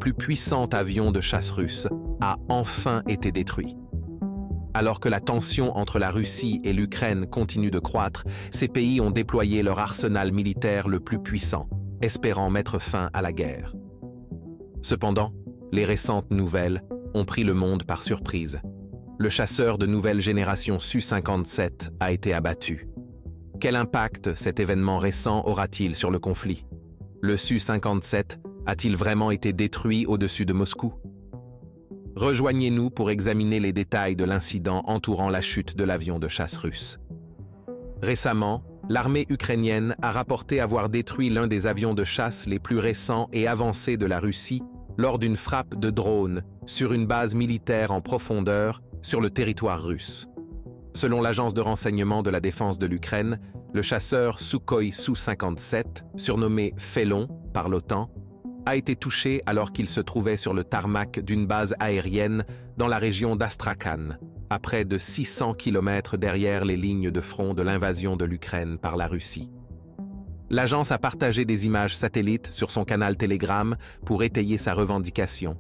plus puissant avion de chasse russe, a enfin été détruit. Alors que la tension entre la Russie et l'Ukraine continue de croître, ces pays ont déployé leur arsenal militaire le plus puissant, espérant mettre fin à la guerre. Cependant, les récentes nouvelles ont pris le monde par surprise. Le chasseur de nouvelle génération Su-57 a été abattu. Quel impact cet événement récent aura-t-il sur le conflit? Le Su-57 a-t-il vraiment été détruit au-dessus de Moscou? Rejoignez-nous pour examiner les détails de l'incident entourant la chute de l'avion de chasse russe. Récemment, l'armée ukrainienne a rapporté avoir détruit l'un des avions de chasse les plus récents et avancés de la Russie lors d'une frappe de drone sur une base militaire en profondeur sur le territoire russe. Selon l'agence de renseignement de la défense de l'Ukraine, le chasseur Sukhoi Su-57, surnommé Félon par l'OTAN, a été touché alors qu'il se trouvait sur le tarmac d'une base aérienne dans la région d'Astrakhan, à près de 600 km derrière les lignes de front de l'invasion de l'Ukraine par la Russie. L'agence a partagé des images satellites sur son canal Telegram pour étayer sa revendication,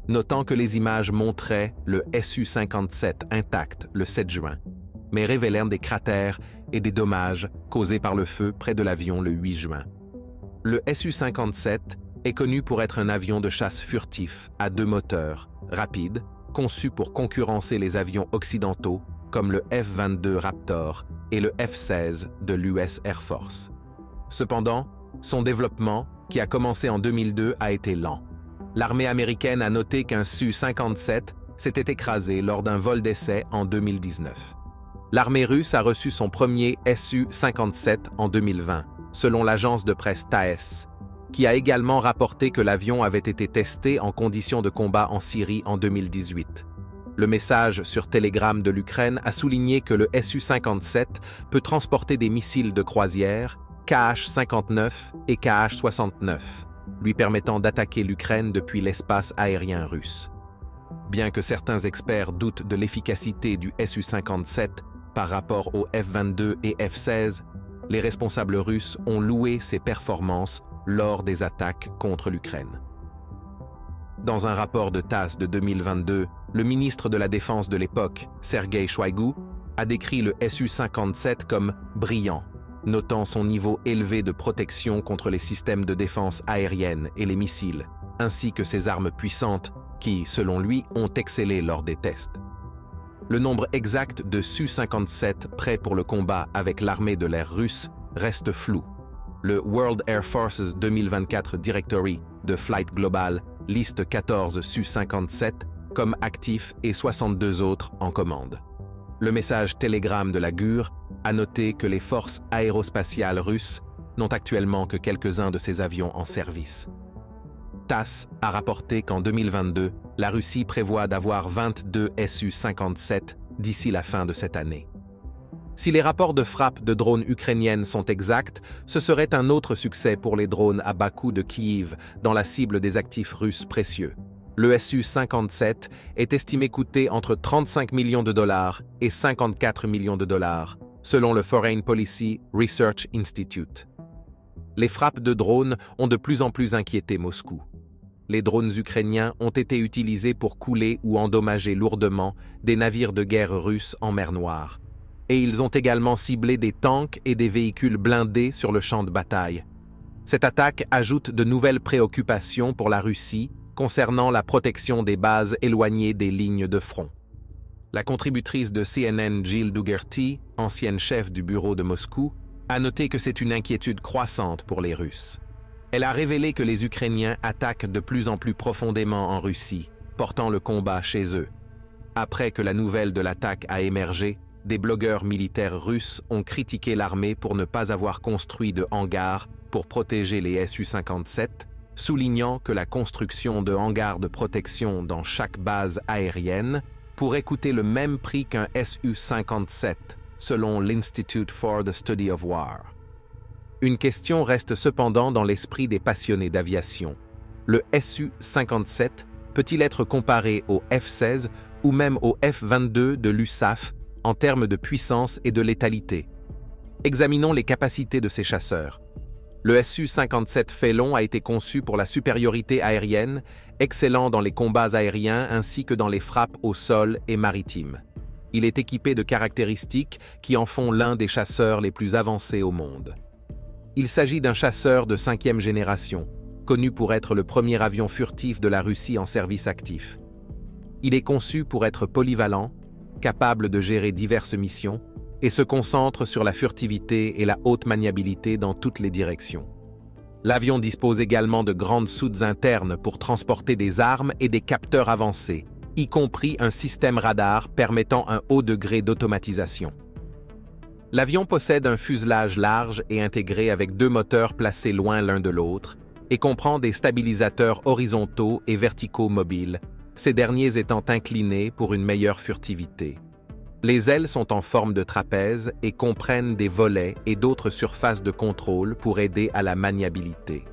notant que les images montraient le Su-57 intact le 7 juin, mais révélèrent des cratères et des dommages causés par le feu près de l'avion le 8 juin. Le Su-57 est connu pour être un avion de chasse furtif à 2 moteurs, rapide, conçu pour concurrencer les avions occidentaux comme le F-22 Raptor et le F-16 de l'US Air Force. Cependant, son développement, qui a commencé en 2002, a été lent. L'armée américaine a noté qu'un Su-57 s'était écrasé lors d'un vol d'essai en 2019. L'armée russe a reçu son premier Su-57 en 2020, selon l'agence de presse TASS, qui a également rapporté que l'avion avait été testé en conditions de combat en Syrie en 2018. Le message sur Telegram de l'Ukraine a souligné que le Su-57 peut transporter des missiles de croisière, Kh-59 et Kh-69, lui permettant d'attaquer l'Ukraine depuis l'espace aérien russe. Bien que certains experts doutent de l'efficacité du Su-57 par rapport aux F-22 et F-16, les responsables russes ont loué ses performances lors des attaques contre l'Ukraine. Dans un rapport de TASS de 2022, le ministre de la Défense de l'époque, Sergueï Shoigu, a décrit le Su-57 comme « brillant », notant son niveau élevé de protection contre les systèmes de défense aérienne et les missiles, ainsi que ses armes puissantes qui, selon lui, ont excellé lors des tests. Le nombre exact de Su-57 prêts pour le combat avec l'armée de l'air russe reste flou. Le World Air Forces 2024 Directory de Flight Global liste 14 Su-57 comme actifs et 62 autres en commande. Le message Telegram de la GUR a noté que les forces aérospatiales russes n'ont actuellement que quelques-uns de ces avions en service. TASS a rapporté qu'en 2022, la Russie prévoit d'avoir 22 Su-57 d'ici la fin de cette année. Si les rapports de frappe de drones ukrainiennes sont exacts, ce serait un autre succès pour les drones à bas coût de Kyiv dans la cible des actifs russes précieux. Le Su-57 est estimé coûter entre 35 millions de dollars et 54 millions de dollars, selon le Foreign Policy Research Institute. Les frappes de drones ont de plus en plus inquiété Moscou. Les drones ukrainiens ont été utilisés pour couler ou endommager lourdement des navires de guerre russes en mer Noire. Et ils ont également ciblé des tanks et des véhicules blindés sur le champ de bataille. Cette attaque ajoute de nouvelles préoccupations pour la Russie concernant la protection des bases éloignées des lignes de front. La contributrice de CNN Jill Dougherty, ancienne chef du bureau de Moscou, a noté que c'est une inquiétude croissante pour les Russes. Elle a révélé que les Ukrainiens attaquent de plus en plus profondément en Russie, portant le combat chez eux. Après que la nouvelle de l'attaque a émergé, des blogueurs militaires russes ont critiqué l'armée pour ne pas avoir construit de hangars pour protéger les Su-57, soulignant que la construction de hangars de protection dans chaque base aérienne pourrait coûter le même prix qu'un Su-57, selon l'Institute for the Study of War. Une question reste cependant dans l'esprit des passionnés d'aviation. Le Su-57 peut-il être comparé au F-16 ou même au F-22 de l'USAF en termes de puissance et de létalité? Examinons les capacités de ces chasseurs. Le Su-57 Phélan a été conçu pour la supériorité aérienne, excellent a été conçu pour la supériorité aérienne, excellent dans les combats aériens ainsi que dans les frappes au sol et maritimes. Il est équipé de caractéristiques qui en font l'un des chasseurs les plus avancés au monde. Il s'agit d'un chasseur de 5e génération, connu pour être le premier avion furtif de la Russie en service actif. Il est conçu pour être polyvalent, capable de gérer diverses missions, et se concentre sur la furtivité et la haute maniabilité dans toutes les directions. L'avion dispose également de grandes soutes internes pour transporter des armes et des capteurs avancés, y compris un système radar permettant un haut degré d'automatisation. L'avion possède un fuselage large et intégré avec 2 moteurs placés loin l'un de l'autre et comprend des stabilisateurs horizontaux et verticaux mobiles, ces derniers étant inclinés pour une meilleure furtivité. Les ailes sont en forme de trapèze et comprennent des volets et d'autres surfaces de contrôle pour aider à la maniabilité.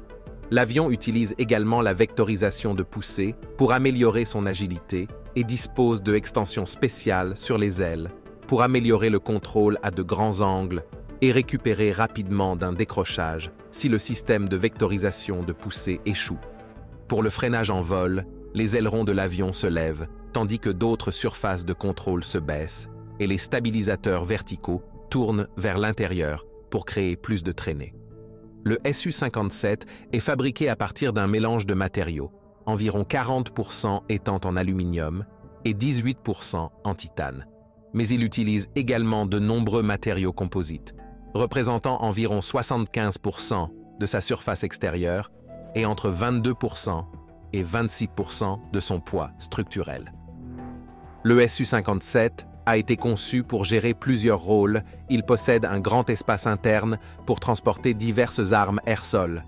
L'avion utilise également la vectorisation de poussée pour améliorer son agilité et dispose de extensions spéciales sur les ailes pour améliorer le contrôle à de grands angles et récupérer rapidement d'un décrochage si le système de vectorisation de poussée échoue. Pour le freinage en vol, les ailerons de l'avion se lèvent, tandis que d'autres surfaces de contrôle se baissent et les stabilisateurs verticaux tournent vers l'intérieur pour créer plus de traînée. Le Su-57 est fabriqué à partir d'un mélange de matériaux, environ 40% étant en aluminium et 18% en titane. Mais il utilise également de nombreux matériaux composites, représentant environ 75% de sa surface extérieure et entre 22% et 26% de son poids structurel. Le Su-57 a été conçu pour gérer plusieurs rôles. Il possède un grand espace interne pour transporter diverses armes air-sol.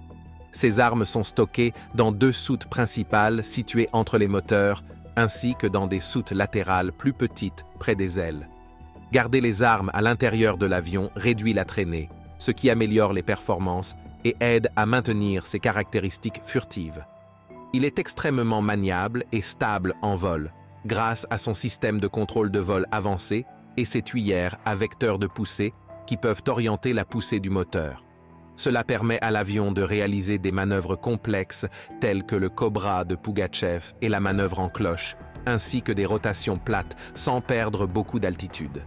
Ces armes sont stockées dans 2 soutes principales situées entre les moteurs, ainsi que dans des soutes latérales plus petites près des ailes. Garder les armes à l'intérieur de l'avion réduit la traînée, ce qui améliore les performances et aide à maintenir ses caractéristiques furtives. Il est extrêmement maniable et stable en vol, grâce à son système de contrôle de vol avancé et ses tuyères à vecteurs de poussée qui peuvent orienter la poussée du moteur. Cela permet à l'avion de réaliser des manœuvres complexes telles que le Cobra de Pougatchev et la manœuvre en cloche, ainsi que des rotations plates sans perdre beaucoup d'altitude.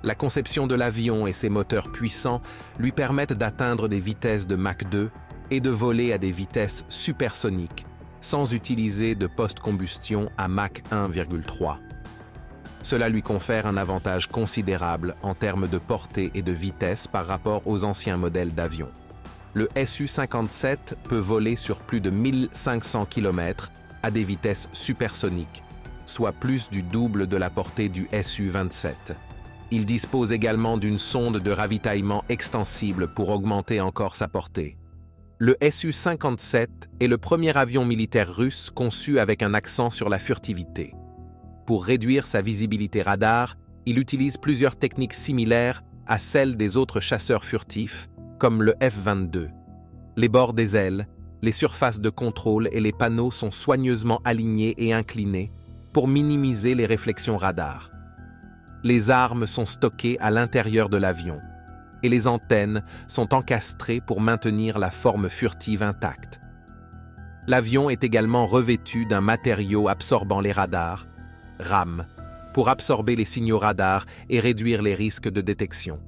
La conception de l'avion et ses moteurs puissants lui permettent d'atteindre des vitesses de Mach 2 et de voler à des vitesses supersoniques, sans utiliser de post-combustion à Mach 1,3. Cela lui confère un avantage considérable en termes de portée et de vitesse par rapport aux anciens modèles d'avions. Le Su-57 peut voler sur plus de 1500 km à des vitesses supersoniques, soit plus du double de la portée du Su-27. Il dispose également d'une sonde de ravitaillement extensible pour augmenter encore sa portée. Le Su-57 est le premier avion militaire russe conçu avec un accent sur la furtivité. Pour réduire sa visibilité radar, il utilise plusieurs techniques similaires à celles des autres chasseurs furtifs, comme le F-22. Les bords des ailes, les surfaces de contrôle et les panneaux sont soigneusement alignés et inclinés pour minimiser les réflexions radar. Les armes sont stockées à l'intérieur de l'avion et les antennes sont encastrées pour maintenir la forme furtive intacte. L'avion est également revêtu d'un matériau absorbant les radars, RAM, pour absorber les signaux radars et réduire les risques de détection.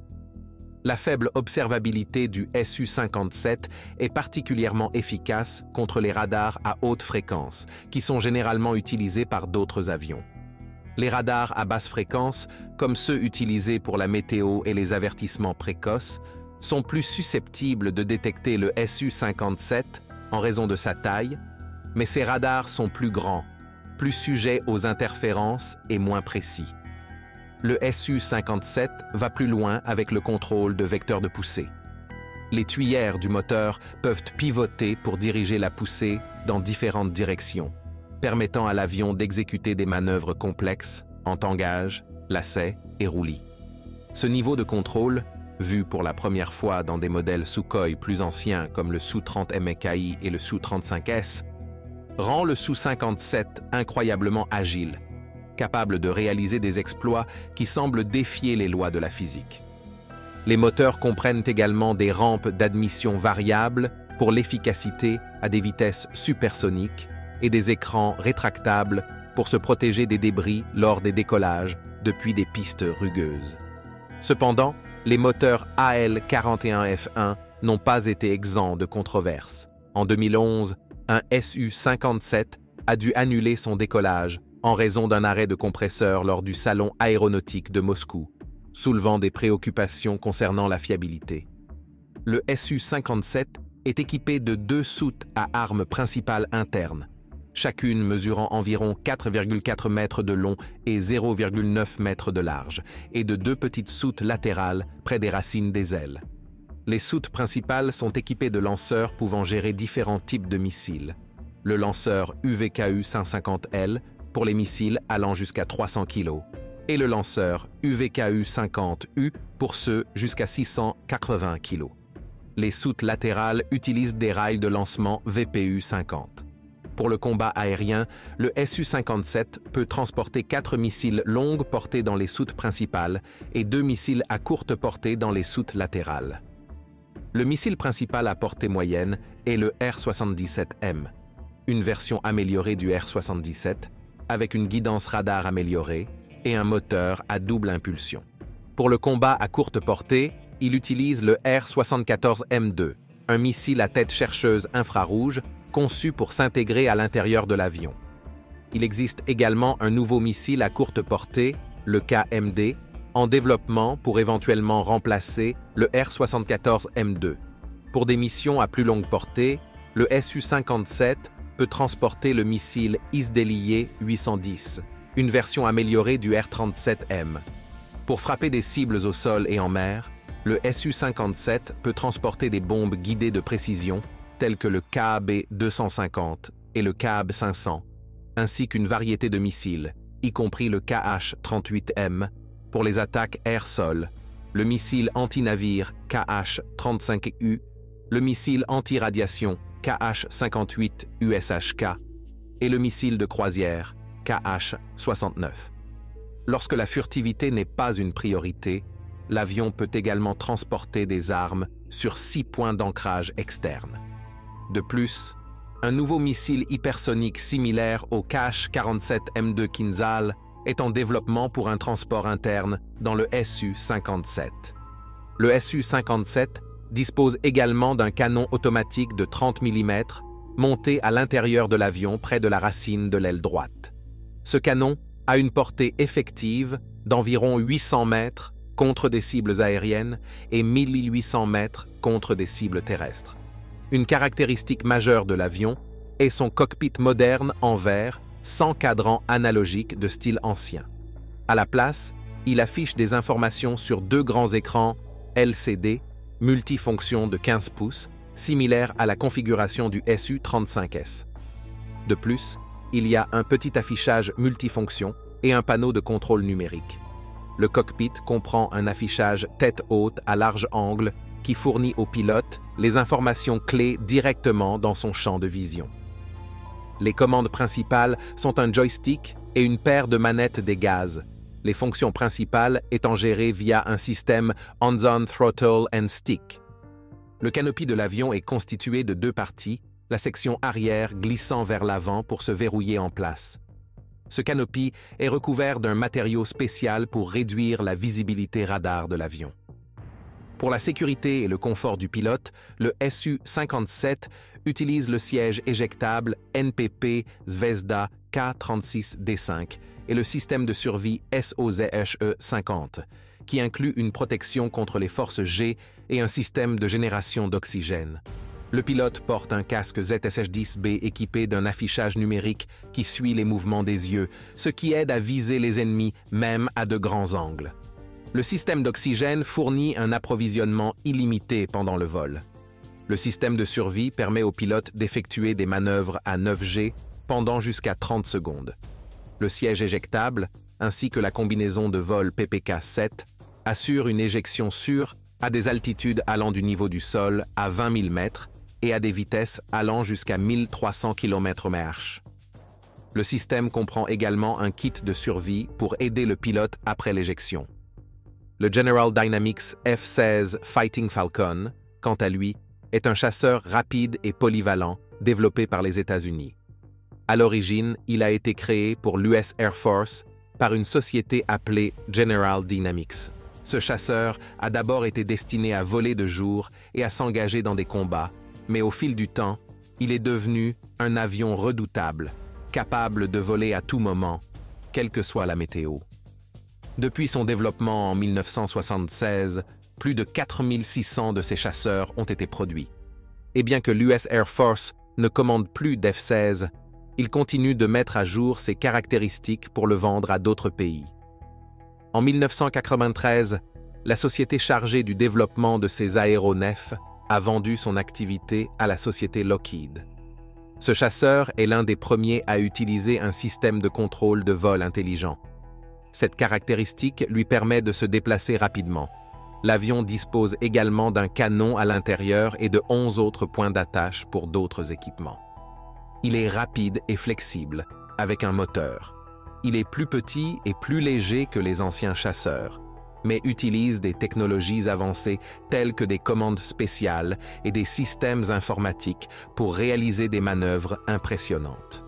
La faible observabilité du Su-57 est particulièrement efficace contre les radars à haute fréquence, qui sont généralement utilisés par d'autres avions. Les radars à basse fréquence, comme ceux utilisés pour la météo et les avertissements précoces, sont plus susceptibles de détecter le Su-57 en raison de sa taille, mais ces radars sont plus grands, plus sujets aux interférences et moins précis. Le Su-57 va plus loin avec le contrôle de vecteurs de poussée. Les tuyères du moteur peuvent pivoter pour diriger la poussée dans différentes directions, permettant à l'avion d'exécuter des manœuvres complexes en tangage, lacet et roulis. Ce niveau de contrôle, vu pour la première fois dans des modèles Sukhoi plus anciens comme le Su-30 MKI et le Su-35S, rend le Su-57 incroyablement agile, capable de réaliser des exploits qui semblent défier les lois de la physique. Les moteurs comprennent également des rampes d'admission variables pour l'efficacité à des vitesses supersoniques et des écrans rétractables pour se protéger des débris lors des décollages depuis des pistes rugueuses. Cependant, les moteurs AL41F1 n'ont pas été exempts de controverses. En 2011, un Su-57 a dû annuler son décollage en raison d'un arrêt de compresseur lors du Salon aéronautique de Moscou, soulevant des préoccupations concernant la fiabilité. Le Su-57 est équipé de 2 soutes à armes principales internes, chacune mesurant environ 4,4 mètres de long et 0,9 mètres de large, et de 2 petites soutes latérales près des racines des ailes. Les soutes principales sont équipées de lanceurs pouvant gérer différents types de missiles. Le lanceur UVKU-150L pour les missiles allant jusqu'à 300 kg et le lanceur UVKU-50U pour ceux jusqu'à 680 kg. Les soutes latérales utilisent des rails de lancement VPU-50. Pour le combat aérien, le Su-57 peut transporter 4 missiles longue portée dans les soutes principales et 2 missiles à courte portée dans les soutes latérales. Le missile principal à portée moyenne est le R-77M, une version améliorée du R-77 avec une guidance radar améliorée et un moteur à double impulsion. Pour le combat à courte portée, il utilise le R-74M2, un missile à tête chercheuse infrarouge conçu pour s'intégrer à l'intérieur de l'avion. Il existe également un nouveau missile à courte portée, le KMD, en développement pour éventuellement remplacer le R-74M2. Pour des missions à plus longue portée, le Su-57 peut transporter le missile Isdeliye 810, une version améliorée du R-37M. Pour frapper des cibles au sol et en mer, le Su-57 peut transporter des bombes guidées de précision telles que le KAB-250 et le KAB-500, ainsi qu'une variété de missiles, y compris le KH-38M, pour les attaques air-sol, le missile anti-navire KH-35U, le missile anti-radiation KH-58 USHK et le missile de croisière KH-69. Lorsque la furtivité n'est pas une priorité, l'avion peut également transporter des armes sur 6 points d'ancrage externes. De plus, un nouveau missile hypersonique similaire au KH-47M2 Kinzhal est en développement pour un transport interne dans le Su-57. Le Su-57 dispose également d'un canon automatique de 30 mm monté à l'intérieur de l'avion près de la racine de l'aile droite. Ce canon a une portée effective d'environ 800 mètres contre des cibles aériennes et 1800 mètres contre des cibles terrestres. Une caractéristique majeure de l'avion est son cockpit moderne en verre sans cadran analogique de style ancien. À la place, il affiche des informations sur 2 grands écrans LCD multifonctions de 15 pouces, similaires à la configuration du Su-35S. De plus, il y a un petit affichage multifonction et un panneau de contrôle numérique. Le cockpit comprend un affichage tête haute à large angle qui fournit au pilote les informations clés directement dans son champ de vision. Les commandes principales sont un joystick et une paire de manettes des gaz, les fonctions principales étant gérées via un système Hands-on Throttle and Stick. Le canopy de l'avion est constitué de 2 parties, la section arrière glissant vers l'avant pour se verrouiller en place. Ce canopy est recouvert d'un matériau spécial pour réduire la visibilité radar de l'avion. Pour la sécurité et le confort du pilote, le Su-57 utilise le siège éjectable NPP Zvezda K36D5 et le système de survie SOZHE-50, qui inclut une protection contre les forces G et un système de génération d'oxygène. Le pilote porte un casque ZSH-10B équipé d'un affichage numérique qui suit les mouvements des yeux, ce qui aide à viser les ennemis même à de grands angles. Le système d'oxygène fournit un approvisionnement illimité pendant le vol. Le système de survie permet au pilote d'effectuer des manœuvres à 9G pendant jusqu'à 30 secondes. Le siège éjectable, ainsi que la combinaison de vol PPK-7, assurent une éjection sûre à des altitudes allant du niveau du sol à 20 000 mètres et à des vitesses allant jusqu'à 1300 km/h. Le système comprend également un kit de survie pour aider le pilote après l'éjection. Le General Dynamics F-16 Fighting Falcon, quant à lui, est un chasseur rapide et polyvalent développé par les États-Unis. À l'origine, il a été créé pour l'US Air Force par une société appelée General Dynamics. Ce chasseur a d'abord été destiné à voler de jour et à s'engager dans des combats, mais au fil du temps, il est devenu un avion redoutable, capable de voler à tout moment, quelle que soit la météo. Depuis son développement en 1976, plus de 4600 de ces chasseurs ont été produits. Et bien que l'US Air Force ne commande plus d'F-16, il continue de mettre à jour ses caractéristiques pour le vendre à d'autres pays. En 1993, la société chargée du développement de ces aéronefs a vendu son activité à la société Lockheed. Ce chasseur est l'un des premiers à utiliser un système de contrôle de vol intelligent. Cette caractéristique lui permet de se déplacer rapidement. L'avion dispose également d'un canon à l'intérieur et de 11 autres points d'attache pour d'autres équipements. Il est rapide et flexible, avec un moteur. Il est plus petit et plus léger que les anciens chasseurs, mais utilise des technologies avancées telles que des commandes spéciales et des systèmes informatiques pour réaliser des manœuvres impressionnantes.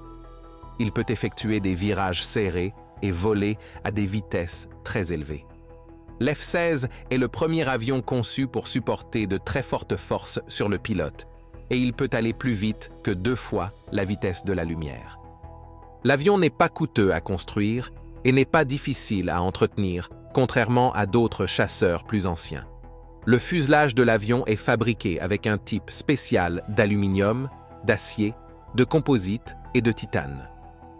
Il peut effectuer des virages serrés et voler à des vitesses très élevées. L'F-16 est le premier avion conçu pour supporter de très fortes forces sur le pilote, et il peut aller plus vite que 2 fois la vitesse de la lumière. L'avion n'est pas coûteux à construire et n'est pas difficile à entretenir, contrairement à d'autres chasseurs plus anciens. Le fuselage de l'avion est fabriqué avec un type spécial d'aluminium, d'acier, de composite et de titane.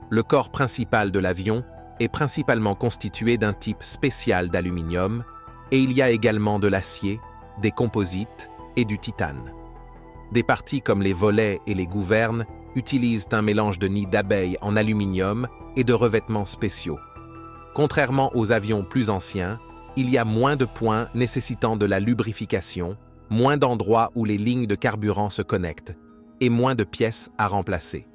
Le corps principal de l'avion est principalement constitué d'un type spécial d'aluminium et il y a également de l'acier, des composites et du titane. Des parties comme les volets et les gouvernes utilisent un mélange de nids d'abeilles en aluminium et de revêtements spéciaux. Contrairement aux avions plus anciens, il y a moins de points nécessitant de la lubrification, moins d'endroits où les lignes de carburant se connectent et moins de pièces à remplacer.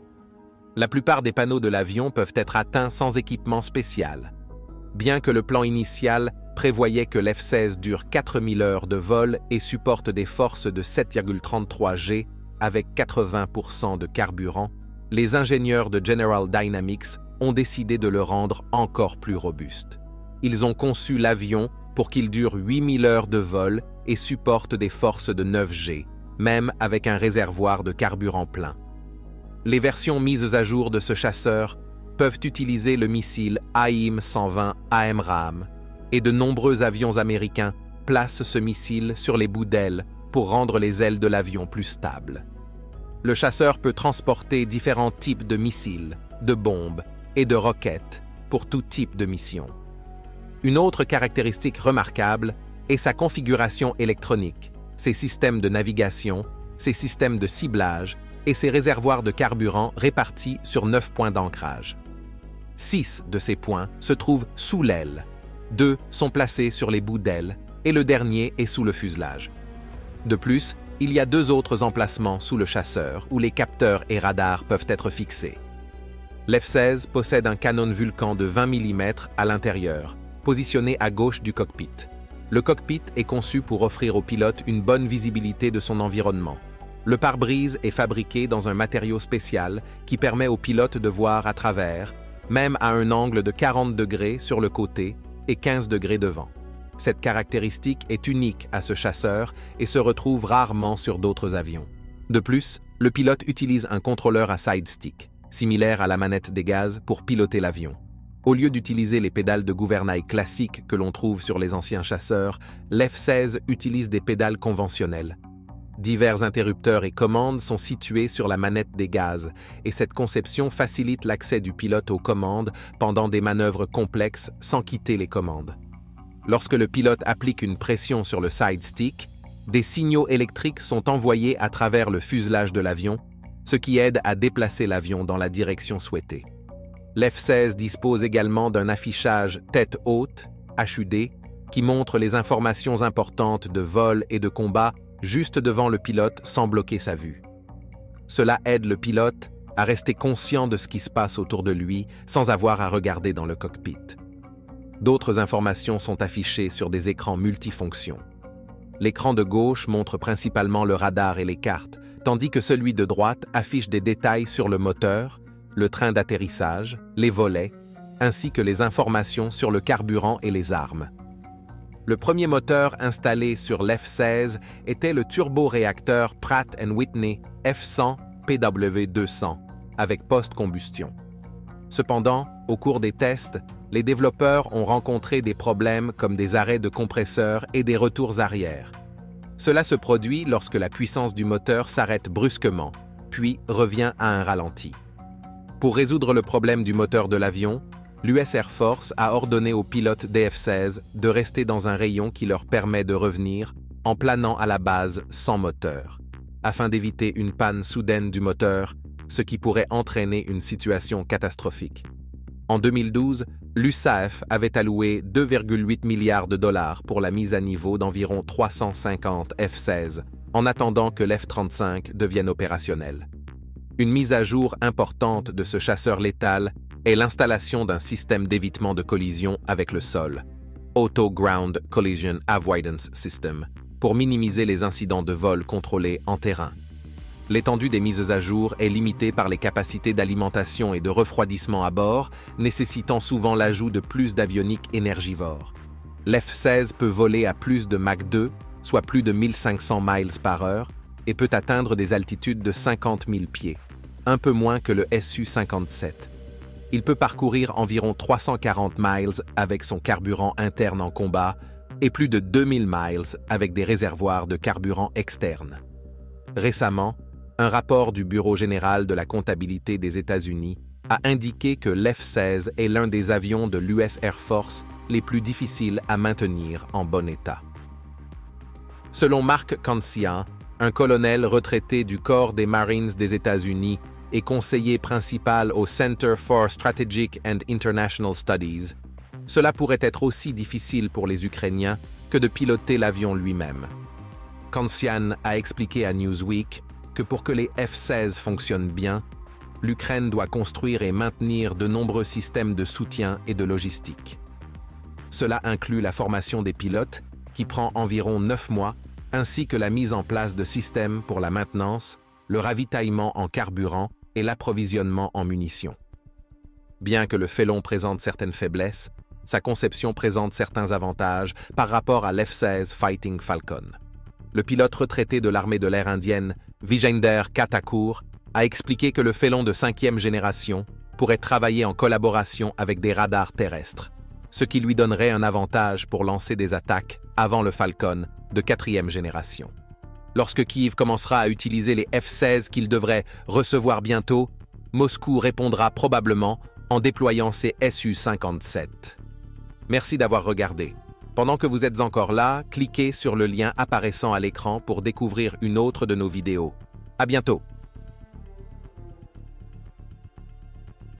La plupart des panneaux de l'avion peuvent être atteints sans équipement spécial. Bien que le plan initial prévoyait que l'F-16 dure 4000 heures de vol et supporte des forces de 7,33 G avec 80% de carburant, les ingénieurs de General Dynamics ont décidé de le rendre encore plus robuste. Ils ont conçu l'avion pour qu'il dure 8000 heures de vol et supporte des forces de 9 G, même avec un réservoir de carburant plein. Les versions mises à jour de ce chasseur peuvent utiliser le missile AIM-120 AMRAAM, et de nombreux avions américains placent ce missile sur les bouts d'ailes pour rendre les ailes de l'avion plus stables. Le chasseur peut transporter différents types de missiles, de bombes et de roquettes pour tout type de mission. Une autre caractéristique remarquable est sa configuration électronique, ses systèmes de navigation, ses systèmes de ciblage et ses réservoirs de carburant répartis sur 9 points d'ancrage. 6 de ces points se trouvent sous l'aile, 2 sont placés sur les bouts d'aile et le dernier est sous le fuselage. De plus, il y a 2 autres emplacements sous le chasseur où les capteurs et radars peuvent être fixés. L'F-16 possède un canon Vulcan de 20 mm à l'intérieur, positionné à gauche du cockpit. Le cockpit est conçu pour offrir au pilote une bonne visibilité de son environnement. Le pare-brise est fabriqué dans un matériau spécial qui permet au pilote de voir à travers, même à un angle de 40 degrés sur le côté et 15 degrés devant. Cette caractéristique est unique à ce chasseur et se retrouve rarement sur d'autres avions. De plus, le pilote utilise un contrôleur à side stick, similaire à la manette des gaz pour piloter l'avion. Au lieu d'utiliser les pédales de gouvernail classiques que l'on trouve sur les anciens chasseurs, l'F-16 utilise des pédales conventionnelles. Divers interrupteurs et commandes sont situés sur la manette des gaz, et cette conception facilite l'accès du pilote aux commandes pendant des manœuvres complexes sans quitter les commandes. Lorsque le pilote applique une pression sur le side stick, des signaux électriques sont envoyés à travers le fuselage de l'avion, ce qui aide à déplacer l'avion dans la direction souhaitée. L'F-16 dispose également d'un affichage tête haute, HUD, qui montre les informations importantes de vol et de combat juste devant le pilote sans bloquer sa vue. Cela aide le pilote à rester conscient de ce qui se passe autour de lui sans avoir à regarder dans le cockpit. D'autres informations sont affichées sur des écrans multifonctions. L'écran de gauche montre principalement le radar et les cartes, tandis que celui de droite affiche des détails sur le moteur, le train d'atterrissage, les volets, ainsi que les informations sur le carburant et les armes. Le premier moteur installé sur l'F-16 était le turboréacteur Pratt & Whitney F100 PW200 avec post-combustion. Cependant, au cours des tests, les développeurs ont rencontré des problèmes comme des arrêts de compresseur et des retours arrière. Cela se produit lorsque la puissance du moteur s'arrête brusquement, puis revient à un ralenti. Pour résoudre le problème du moteur de l'avion, l'US Air Force a ordonné aux pilotes des F-16 de rester dans un rayon qui leur permet de revenir en planant à la base sans moteur, afin d'éviter une panne soudaine du moteur, ce qui pourrait entraîner une situation catastrophique. En 2012, l'USAF avait alloué 2,8 milliards de dollars pour la mise à niveau d'environ 350 F-16, en attendant que l'F-35 devienne opérationnel. Une mise à jour importante de ce chasseur létal est l'installation d'un système d'évitement de collision avec le sol, Auto Ground Collision Avoidance System, pour minimiser les incidents de vol contrôlés en terrain. L'étendue des mises à jour est limitée par les capacités d'alimentation et de refroidissement à bord, nécessitant souvent l'ajout de plus d'avionique énergivore. L'F-16 peut voler à plus de Mach 2, soit plus de 1500 miles par heure, et peut atteindre des altitudes de 50 000 pieds, un peu moins que le Su-57. Il peut parcourir environ 340 miles avec son carburant interne en combat et plus de 2000 miles avec des réservoirs de carburant externes. Récemment, un rapport du Bureau général de la comptabilité des États-Unis a indiqué que l'F-16 est l'un des avions de l'US Air Force les plus difficiles à maintenir en bon état. Selon Mark Cancian, un colonel retraité du corps des Marines des États-Unis et conseiller principal au Center for Strategic and International Studies, cela pourrait être aussi difficile pour les Ukrainiens que de piloter l'avion lui-même. Cancian a expliqué à Newsweek que pour que les F-16 fonctionnent bien, l'Ukraine doit construire et maintenir de nombreux systèmes de soutien et de logistique. Cela inclut la formation des pilotes, qui prend environ 9 mois, ainsi que la mise en place de systèmes pour la maintenance, le ravitaillement en carburant et l'approvisionnement en munitions. Bien que le Phélan présente certaines faiblesses, sa conception présente certains avantages par rapport à l'F-16 Fighting Falcon. Le pilote retraité de l'armée de l'air indienne, Vijender Katakur, a expliqué que le Phélan de 5e génération pourrait travailler en collaboration avec des radars terrestres, ce qui lui donnerait un avantage pour lancer des attaques avant le Falcon de 4e génération. Lorsque Kiev commencera à utiliser les F-16 qu'il devrait recevoir bientôt, Moscou répondra probablement en déployant ses Su-57. Merci d'avoir regardé. Pendant que vous êtes encore là, cliquez sur le lien apparaissant à l'écran pour découvrir une autre de nos vidéos. À bientôt!